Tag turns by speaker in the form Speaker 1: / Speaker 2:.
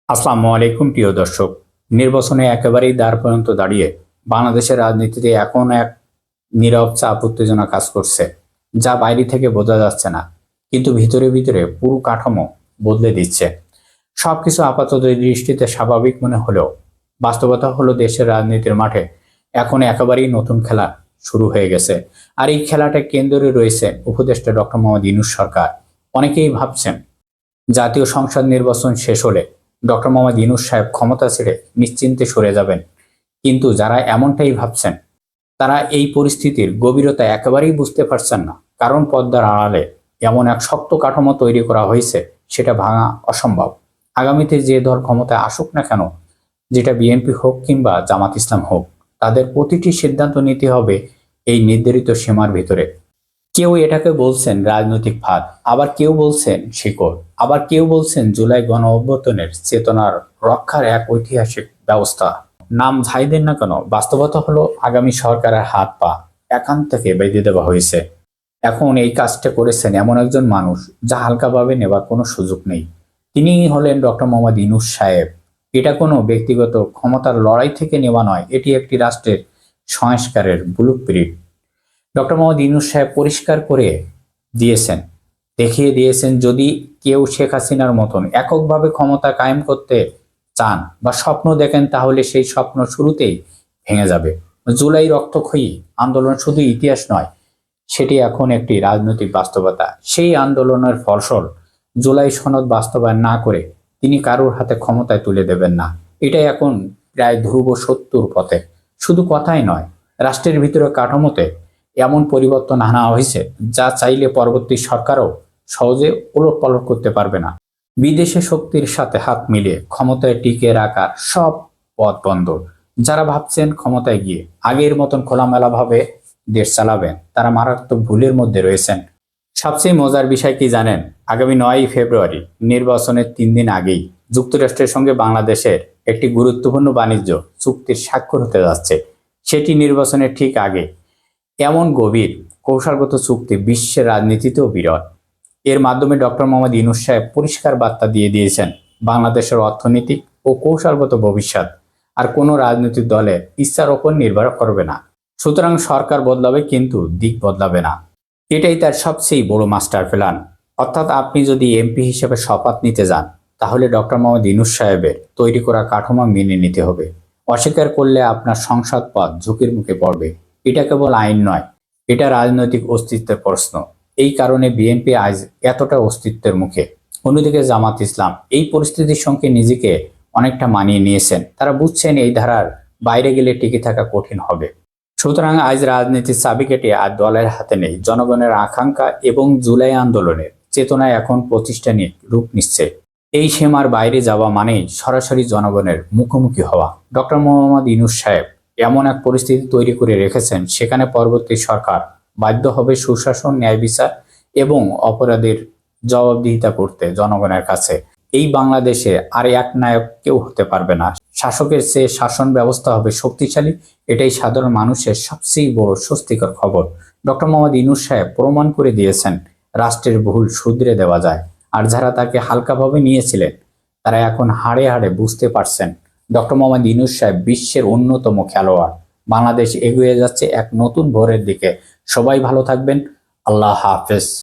Speaker 1: আসসালামু আলাইকুম প্রিয় দর্শক। নির্বাচনে একেবারেই দ্বার পর্যন্ত দাঁড়িয়ে বাংলাদেশের রাজনীতিতে এখন এক নীরব চাপ উত্তেজনা কাজ করছে, যা বাইরে থেকে বোঝা যাচ্ছে না, কিন্তু ভিতরে ভিতরে পুরো কাঠামো বদলে দিচ্ছে। সবকিছু আপাতত দৃষ্টিতে স্বাভাবিক মনে হলেও বাস্তবতা হলো দেশের রাজনীতির মাঠে এখন একেবারেই নতুন খেলা শুরু হয়ে গেছে। আর এই খেলাটা কেন্দ্রে রয়েছে উপদেষ্টা ডক্টর মোহাম্মদ ইউনূস সরকার। অনেকেই ভাবছেন জাতীয় সংসদ নির্বাচন শেষ হলে ডক্টর মোহাম্মদ ইউনূস সাহেব ক্ষমতা ছেড়ে নিশ্চিন্তে সরে যাবেন, কিন্তু যারা এমনটাই ভাবছেন তারা এই পরিস্থিতির গভীরতা একেবারেই বুঝতে পারছেন না। কারণ পর্দার আড়ালে এমন এক শক্ত কাঠামো তৈরি করা হয়েছে, সেটা ভাঙা অসম্ভব। আগামীতে যে দল ক্ষমতায় আসুক না কেন, যেটা বিএনপি হোক কিংবা জামাত ইসলাম হোক, তাদের প্রতিটি সিদ্ধান্ত নিতে হবে এই নির্ধারিত সীমার ভিতরে। কেউ এটাকে বলছেন রাজনৈতিক ফাঁদ, আবার কেউ বলছেন শিকড়, আবার কেউ বলছেন জুলাই গণ অভ্যুত্থানের চেতনার রক্ষার এক ঐতিহাসিক ব্যবস্থা। নাম যাই দেন না কেন, বাস্তবতা হলো আগামী সরকারের হাত পা একান্ত থেকে বেঁধে দেওয়া হয়েছে। এখন এই কাজটা করেছেন এমন একজন মানুষ যা হালকাভাবে নেবার কোনো সুযোগ নেই। তিনি হলেন ডক্টর মোহাম্মদ ইউনূস সাহেব। এটা কোনো ব্যক্তিগত ক্ষমতার লড়াই থেকে নেওয়া নয়, এটি একটি রাষ্ট্রের সংস্কারের ব্লুপ্রিন্ট। ডক্টর মোহাম্মদ ইউনূস সাহেব পরিষ্কার করে দিয়েছেন, দেখিয়ে দিয়েছেন, যদি কেউ শেখ হাসিনার মতন এককভাবে ক্ষমতা কায়েম করতে চান বা স্বপ্ন দেখেন, তাহলে সেই স্বপ্ন শুরুতেই ভেঙে যাবে। জুলাই রক্তক্ষয়ী আন্দোলন শুধু ইতিহাস নয়, সেটি এখন একটি রাজনৈতিক বাস্তবতা। সেই আন্দোলনের ফসল জুলাই সনদ বাস্তবায়ন না করে তিনি কারোর হাতে ক্ষমতায় তুলে দেবেন না। এটাই এখন প্রায় ধ্রুব সত্যর পথে। শুধু কথাই নয়, রাষ্ট্রের ভিতরে কাঠামোতে এমন পরিবর্তন আনা হয়েছে যা চাইলে পরবর্তী সরকারও সহজে ওলটপালট করতে পারবে না। বিদেশি শক্তির সাথে হাত মিলিয়ে ক্ষমতায় টিকে রাখার সব পথ বন্ধ। যারা ভাবছেন ক্ষমতায় গিয়ে আগের মতন খোলামেলা ভাবে দেশ চালাবেন, তারা মারাত্মক ভুলের মধ্যে রয়েছেন। সবচেয়ে মজার বিষয় কি জানেন? আগামী 9ই ফেব্রুয়ারি নির্বাচনের 3 দিন আগেই যুক্তরাষ্ট্রের সঙ্গে বাংলাদেশের একটি গুরুত্বপূর্ণ বাণিজ্য চুক্তির স্বাক্ষর হতে যাচ্ছে। সেটি নির্বাচনের ঠিক আগে। এমন গভীর কৌশলগত চুক্তি বিশ্বের রাজনীতিতেও বিরল। এর মাধ্যমে ডক্টর মোহাম্মদ ইউনূস সাহেব পরিষ্কার বার্তা দিয়ে দিয়েছেন, বাংলাদেশের অর্থনৈতিক ও কৌশলগত ভবিষ্যৎ আর কোনো রাজনৈতিক দলের ইচ্ছার ওপর নির্ভর করবে না। সুতরাং সরকার বদলাবে কিন্তু দিক বদলাবে না। এটাই তার সবচেয়ে বড় মাস্টার প্ল্যান। অর্থাৎ আপনি যদি এমপি হিসেবে শপথ নিতে যান, তাহলে ডক্টর মোহাম্মদ ইউনূস সাহেবের তৈরি করা কাঠামো মেনে নিতে হবে। অস্বীকার করলে আপনার সংসদ পদ ঝুঁকির মুখে পড়বে। এটা কেবল আইন নয়, এটা রাজনৈতিক অস্তিত্বের প্রশ্ন। এই কারণে বিএনপি আজ এতটা অস্তিত্বের মুখে। অন্যদিকে জামাত ইসলাম এই পরিস্থিতির সঙ্গে নিজেকে অনেকটা মানিয়ে নিয়েছেন। তারা বুঝছেন এই ধারার বাইরে গেলে টিকে থাকা কঠিন হবে। সুতরাং আজ রাজনীতির চাবিকাঠি আর দলের হাতে নেই। জনগণের আকাঙ্ক্ষা এবং জুলাই আন্দোলনের চেতনায় এখন প্রতিষ্ঠানিক রূপ নিচ্ছে। এই সীমার বাইরে যাওয়া মানেই সরাসরি জনগণের মুখোমুখি হওয়া। ডক্টর মোহাম্মদ ইউনূস সাহেব এমন এক পরিস্থিতি তৈরি করে রেখেছেন, সেখানে পরবর্তী সরকার বাধ্য হবে সুশাসন, ন্যায় বিচার এবং অপরাধের জবাবদিহিতা করতে জনগণের কাছে। এই বাংলাদেশে আর এক নায়ক কেউ হতে পারবে না। শাসকের চেয়ে শাসন ব্যবস্থা হবে শক্তিশালী। এটাই সাধারণ মানুষের সবচেয়ে বড় স্বস্তিকর খবর। ডক্টর মোহাম্মদ ইউনূস সাহেব প্রমাণ করে দিয়েছেন, রাষ্ট্রের ভুল শুধরে দেওয়া যায়। আর যারা তাকে হালকাভাবে নিয়েছিলেন, তারা এখন হাড়ে হাড়ে বুঝতে পারছেন ডক্টর মোহাম্মদ ইউনূস সাহেব বিশ্বের অন্যতম খেলোয়াড়। বাংলাদেশ এগিয়ে যাচ্ছে এক নতুন ভোরের দিকে। সবাই ভালো থাকবেন। আল্লাহ হাফেজ।